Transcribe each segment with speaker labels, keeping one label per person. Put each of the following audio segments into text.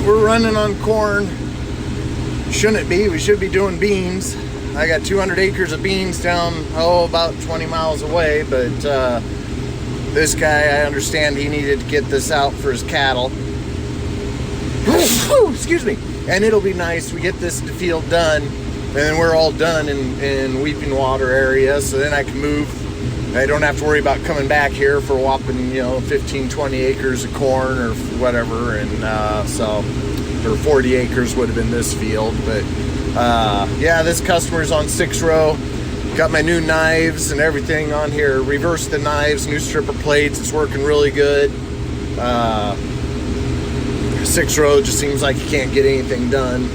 Speaker 1: Alright, we're running on corn. Shouldn't be. We should be doing beans. I got 200 acres of beans down, about 20 miles away, but this guy, I understand he needed to get this out for his cattle. Excuse me. And it'll be nice. We get this field done, and then we're all done in Weeping Water area, so then I can move. I don't have to worry about coming back here for whopping, 15, 20 acres of corn or whatever, and or 40 acres would have been this field, but yeah, this customer's on 6-row. Got my new knives and everything on here. Reversed the knives, new stripper plates. It's working really good. 6-row just seems like you can't get anything done.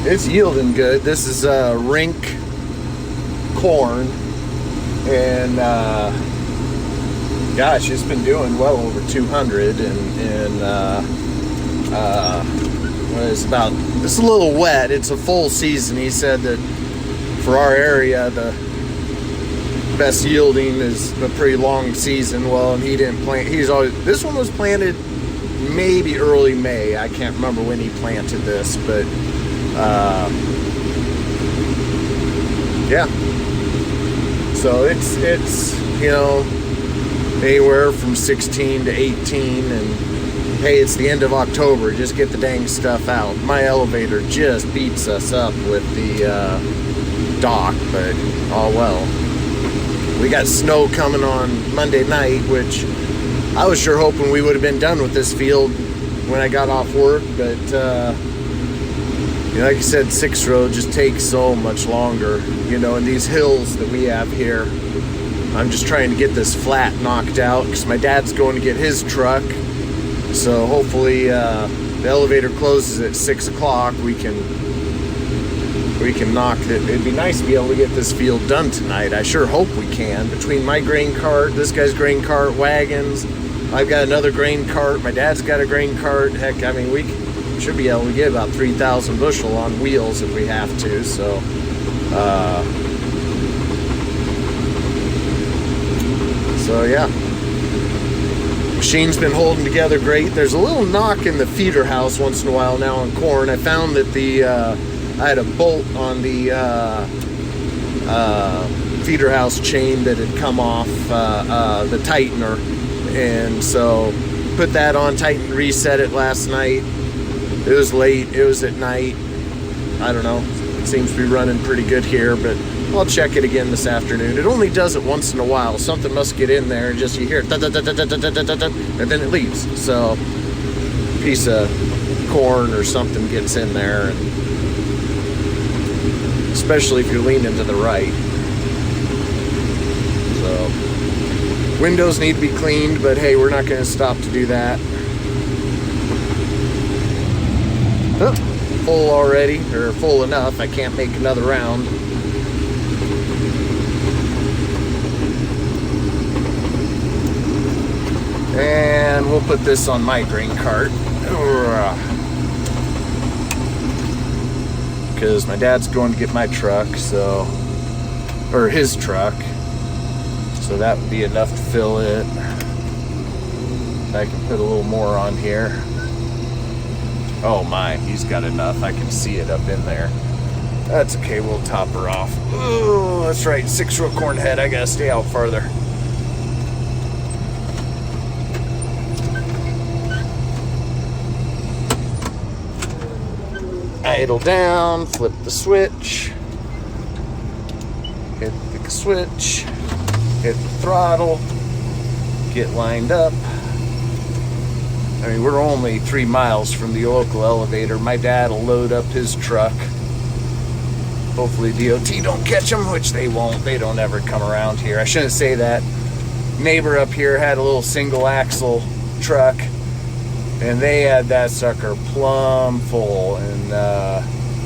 Speaker 1: It's yielding good. This is rink corn, and gosh, it's been doing well over 200, and it's a little wet. It's a full season. He said that for our area, the best yielding is a pretty long season. Well, and he didn't plant. This one was planted maybe early May. I can't remember when he planted this, but yeah. So it's anywhere from 16 to 18, and hey, it's the end of October. Just get the dang stuff out. My elevator just beats us up with the dock, but oh well. We got snow coming on Monday night, which I was sure hoping we would have been done with this field when I got off work, but like I said, 6-row just takes so much longer, and these hills that we have here. I'm just trying to get this flat knocked out because my dad's going to get his truck. So hopefully the elevator closes at 6 o'clock. We can knock it. It'd be nice to be able to get this field done tonight. I sure hope we can. Between my grain cart, this guy's grain cart, wagons, I've got another grain cart, my dad's got a grain cart. Heck, I mean, we should be able to get about 3,000 bushel on wheels if we have to. So yeah, machine's been holding together great. There's a little knock in the feeder house once in a while now on corn. I found that I had a bolt on the feeder house chain that had come off the tightener, and so put that on, tightened, reset it last night. It was late, it was at night. I don't know, it seems to be running pretty good here, but I'll check it again this afternoon. It only does it once in a while. Something must get in there, and just you hear it, and then it leaves. So a piece of corn or something gets in there, and especially if you're leaning to the right. So windows need to be cleaned, but hey, we're not going to stop to do that. Oh, full already, or full enough. I can't make another round. And we'll put this on my grain cart, because my dad's going to get my truck, or his truck, so that would be enough to fill it. I can put a little more on here. Oh my, he's got enough. I can see it up in there. That's okay, we'll top her off. Oh, that's right, 6-row corn head. I gotta stay out farther. Idle down, flip the switch, hit the switch, hit the throttle, get lined up. I mean, we're only 3 miles from the local elevator. My dad will load up his truck. Hopefully DOT don't catch them, which they won't. They don't ever come around here. I shouldn't say that. Neighbor up here had a little single axle truck, and they had that sucker plumb full, and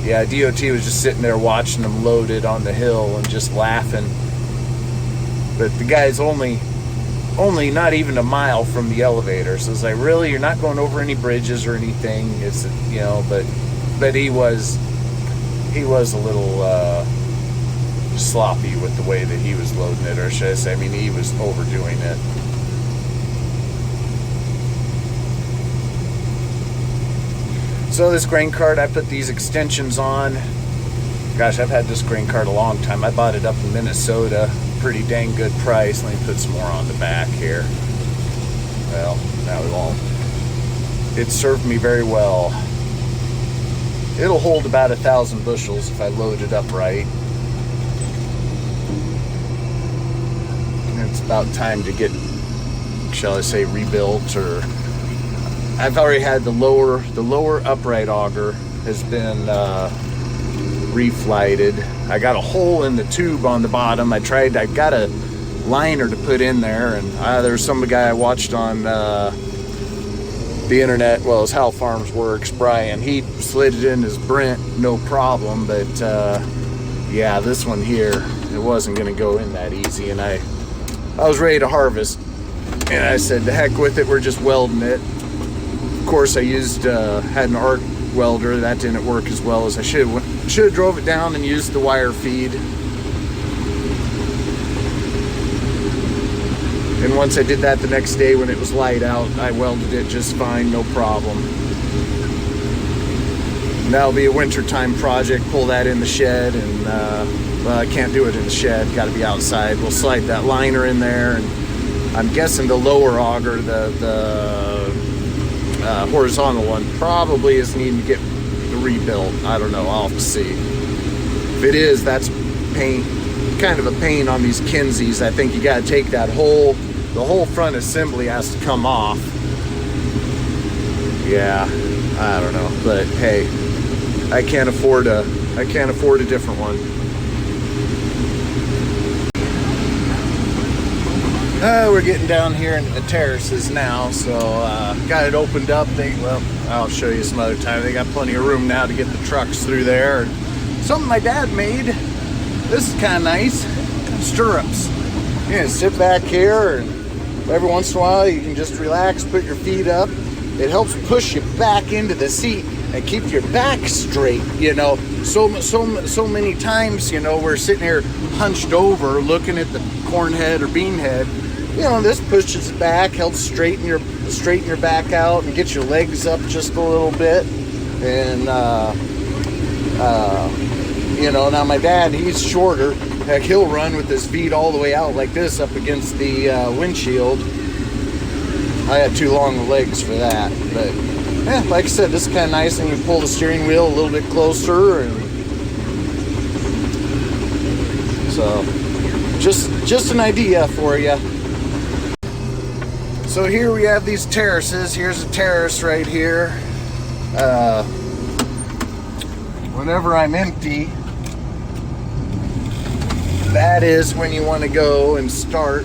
Speaker 1: yeah, DOT was just sitting there watching them loaded on the hill and just laughing. But the guy's only not even a mile from the elevator, so it's like, really, you're not going over any bridges or anything? It's, but he was a little sloppy with the way that he was loading it, or should I say, I mean, he was overdoing it. So this grain cart, I put these extensions on. Gosh, I've had this grain cart a long time. I bought it up in Minnesota, pretty dang good price. Let me put some more on the back here. Well, now we won't. It served me very well. It'll hold about 1,000 bushels if I load it up right. And it's about time to get, shall I say, rebuilt, or I've already had the lower upright auger has been reflighted. I got a hole in the tube on the bottom. I got a liner to put in there, and there's some guy I watched on the internet, well, it's How Farms Works, Brian. He slid it in his Brent, no problem, but yeah, this one here, it wasn't going to go in that easy, and I was ready to harvest, and I said, the heck with it, we're just welding it. Of course, I had an arc welder. That didn't work as well as I should have drove it down and used the wire feed. And once I did that the next day when it was light out, I welded it just fine, no problem. And that'll be a wintertime project. Pull that in the shed, and well, I can't do it in the shed. Got to be outside. We'll slide that liner in there, and I'm guessing the lower auger, the horizontal one, probably is needing to get rebuilt. I don't know. I'll have to see. If it is, that's kind of a pain on these Kinseys. I think you got to take the whole front assembly has to come off. Yeah, I don't know, but hey, I can't afford a different one. We're getting down here into the terraces now, so got it opened up. I'll show you some other time. They got plenty of room now to get the trucks through there. Something my dad made. This is kind of nice. Stirrups. You can sit back here, and every once in a while you can just relax, put your feet up. It helps push you back into the seat and keep your back straight. You know, so many times, you know, we're sitting here hunched over looking at the corn head or bean head. You know, this pushes it back, helps straighten your back out and get your legs up just a little bit. And you know, now my dad, he's shorter. Heck, he'll run with his feet all the way out like this up against the windshield. I had too long legs for that, but yeah, like I said, this is kind of nice, and you pull the steering wheel a little bit closer, and so just an idea for you. So here we have these terraces. Here's a terrace right here. Whenever I'm empty, that is when you want to go and start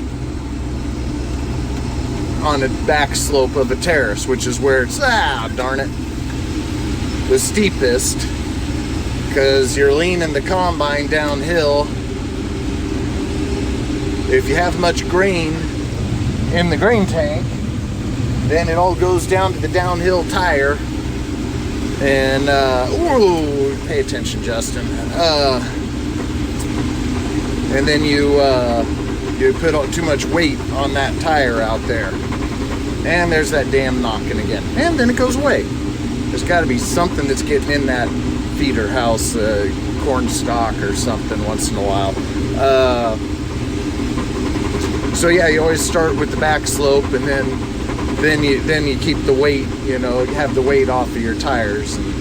Speaker 1: on the back slope of a terrace, which is where it's, darn it, the steepest, because you're leaning the combine downhill. If you have much grain in the grain tank, then it all goes down to the downhill tire, and ooh, pay attention, Justin. And then you put too much weight on that tire out there, and there's that damn knocking again, and then it goes away. There's got to be something that's getting in that feeder house, corn stalk or something once in a while. So yeah, you always start with the back slope, and then you keep the weight, you know, you have the weight off of your tires. And